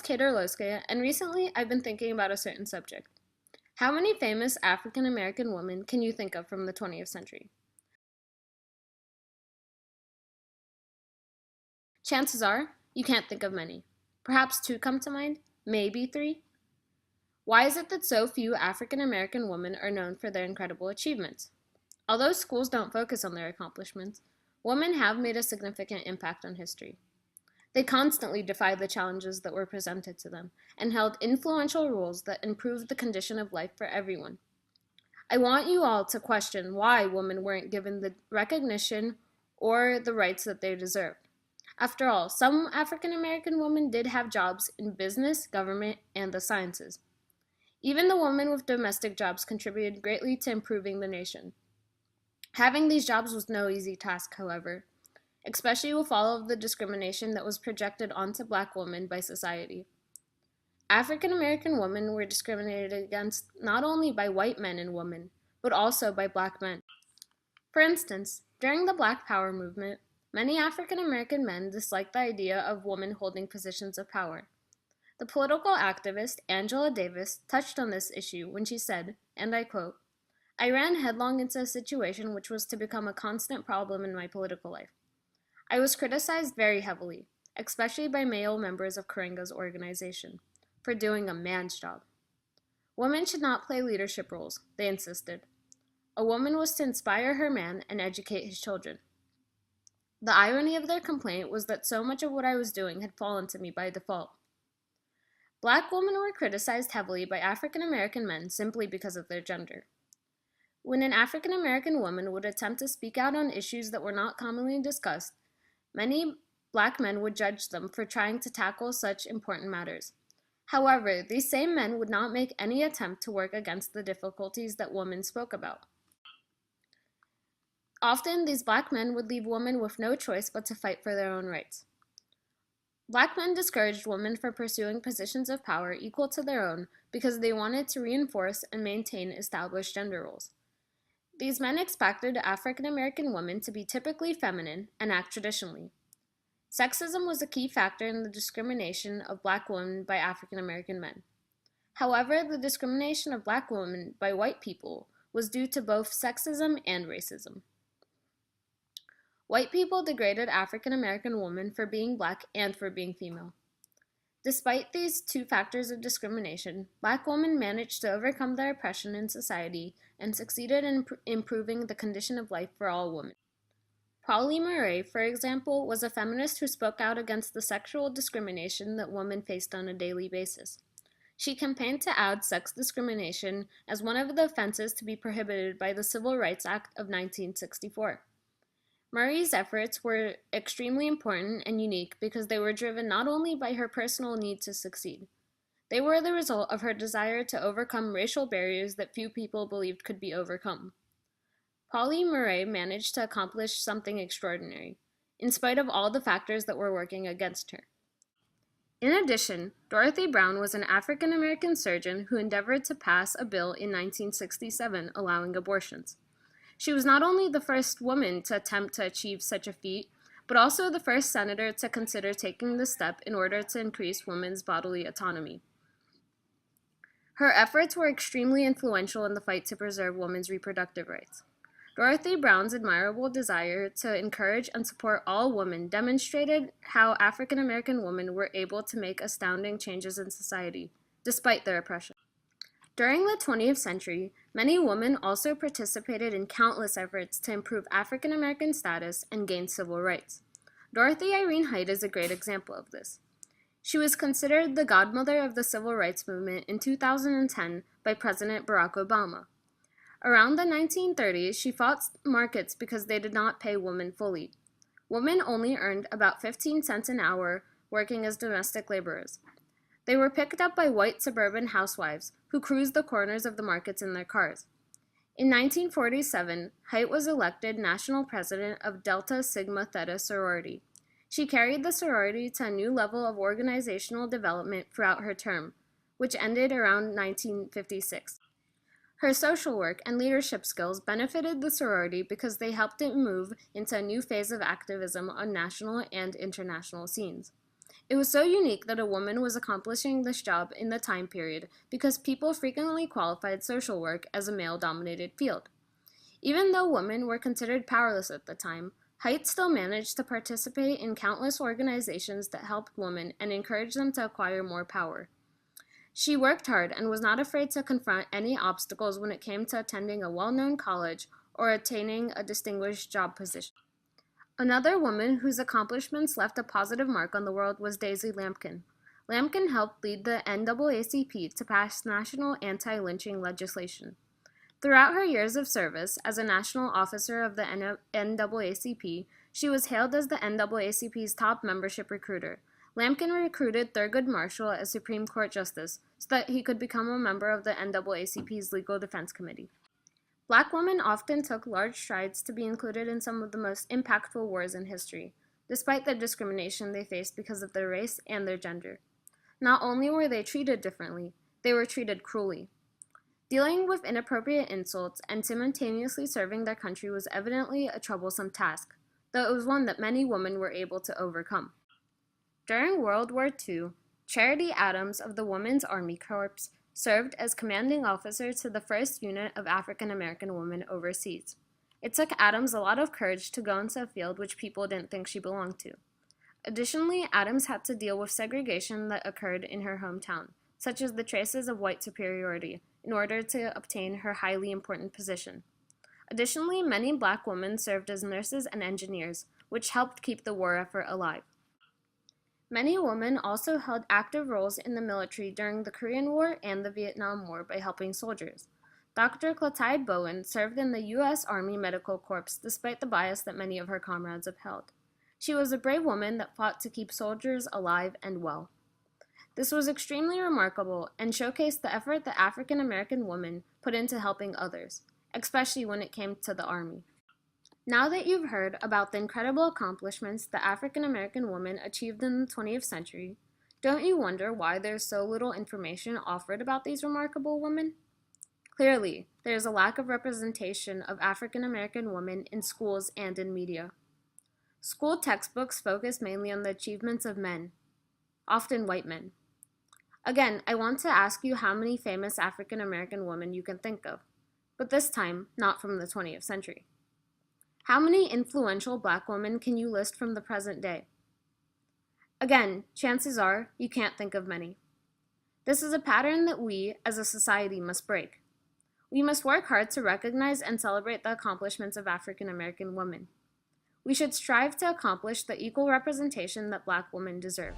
Kate Orlowski, and recently I've been thinking about a certain subject. How many famous African American women can you think of from the 20th century? Chances are, you can't think of many. Perhaps two come to mind, maybe three. Why is it that so few African American women are known for their incredible achievements? Although schools don't focus on their accomplishments, women have made a significant impact on history. They constantly defied the challenges that were presented to them and held influential roles that improved the condition of life for everyone. I want you all to question why women weren't given the recognition or the rights that they deserved. After all, some African American women did have jobs in business, government, and the sciences. Even the women with domestic jobs contributed greatly to improving the nation. Having these jobs was no easy task, however, especially with all of the discrimination that was projected onto Black women by society. African American women were discriminated against not only by white men and women, but also by Black men. For instance, during the Black Power movement, many African American men disliked the idea of women holding positions of power. The political activist Angela Davis touched on this issue when she said, and I quote, "I ran headlong into a situation which was to become a constant problem in my political life. I was criticized very heavily, especially by male members of Karenga's organization, for doing a man's job. Women should not play leadership roles, they insisted. A woman was to inspire her man and educate his children. The irony of their complaint was that so much of what I was doing had fallen to me by default. Black women were criticized heavily by African American men simply because of their gender. When an African American woman would attempt to speak out on issues that were not commonly discussed, many Black men would judge them for trying to tackle such important matters. However, these same men would not make any attempt to work against the difficulties that women spoke about. Often, these Black men would leave women with no choice but to fight for their own rights. Black men discouraged women from pursuing positions of power equal to their own because they wanted to reinforce and maintain established gender roles. These men expected African American women to be typically feminine and act traditionally. Sexism was a key factor in the discrimination of Black women by African American men. However, the discrimination of Black women by white people was due to both sexism and racism. White people degraded African American women for being Black and for being female. Despite these two factors of discrimination, Black women managed to overcome their oppression in society and succeeded in improving the condition of life for all women. Pauli Murray, for example, was a feminist who spoke out against the sexual discrimination that women faced on a daily basis. She campaigned to add sex discrimination as one of the offenses to be prohibited by the Civil Rights Act of 1964. Murray's efforts were extremely important and unique because they were driven not only by her personal need to succeed. They were the result of her desire to overcome racial barriers that few people believed could be overcome. Pauli Murray managed to accomplish something extraordinary, in spite of all the factors that were working against her. In addition, Dorothy Brown was an African American surgeon who endeavored to pass a bill in 1967 allowing abortions. She was not only the first woman to attempt to achieve such a feat, but also the first senator to consider taking the step in order to increase women's bodily autonomy. Her efforts were extremely influential in the fight to preserve women's reproductive rights. Dorothy Brown's admirable desire to encourage and support all women demonstrated how African American women were able to make astounding changes in society, despite their oppression. During the 20th century, many women also participated in countless efforts to improve African American status and gain civil rights. Dorothy Irene Height is a great example of this. She was considered the godmother of the civil rights movement in 2010 by President Barack Obama. Around the 1930s, she fought markets because they did not pay women fully. Women only earned about 15 cents an hour working as domestic laborers. They were picked up by white suburban housewives who cruised the corners of the markets in their cars. In 1947, Height was elected national president of Delta Sigma Theta sorority. She carried the sorority to a new level of organizational development throughout her term, which ended around 1956. Her social work and leadership skills benefited the sorority because they helped it move into a new phase of activism on national and international scenes. It was so unique that a woman was accomplishing this job in the time period because people frequently qualified social work as a male-dominated field. Even though women were considered powerless at the time, Height still managed to participate in countless organizations that helped women and encouraged them to acquire more power. She worked hard and was not afraid to confront any obstacles when it came to attending a well-known college or attaining a distinguished job position. Another woman whose accomplishments left a positive mark on the world was Daisy Lampkin. Lampkin helped lead the NAACP to pass national anti-lynching legislation. Throughout her years of service as a national officer of the NAACP, she was hailed as the NAACP's top membership recruiter. Lampkin recruited Thurgood Marshall as Supreme Court Justice so that he could become a member of the NAACP's Legal Defense Committee. Black women often took large strides to be included in some of the most impactful wars in history, despite the discrimination they faced because of their race and their gender. Not only were they treated differently, they were treated cruelly. Dealing with inappropriate insults and simultaneously serving their country was evidently a troublesome task, though it was one that many women were able to overcome. During World War II, Charity Adams of the Women's Army Corps served as commanding officer to the first unit of African American women overseas. It took Adams a lot of courage to go into a field which people didn't think she belonged to. Additionally, Adams had to deal with segregation that occurred in her hometown, such as the traces of white superiority, in order to obtain her highly important position. Additionally, many Black women served as nurses and engineers, which helped keep the war effort alive. Many women also held active roles in the military during the Korean War and the Vietnam War by helping soldiers. Dr. Clotilde Bowen served in the U.S. Army Medical Corps despite the bias that many of her comrades upheld. She was a brave woman that fought to keep soldiers alive and well. This was extremely remarkable and showcased the effort that African American women put into helping others, especially when it came to the Army. Now that you've heard about the incredible accomplishments that African American women achieved in the 20th century, don't you wonder why there's so little information offered about these remarkable women? Clearly, there is a lack of representation of African American women in schools and in media. School textbooks focus mainly on the achievements of men, often white men. Again, I want to ask you how many famous African American women you can think of, but this time, not from the 20th century. How many influential Black women can you list from the present day? Again, chances are you can't think of many. This is a pattern that we, as a society, must break. We must work hard to recognize and celebrate the accomplishments of African American women. We should strive to accomplish the equal representation that Black women deserve.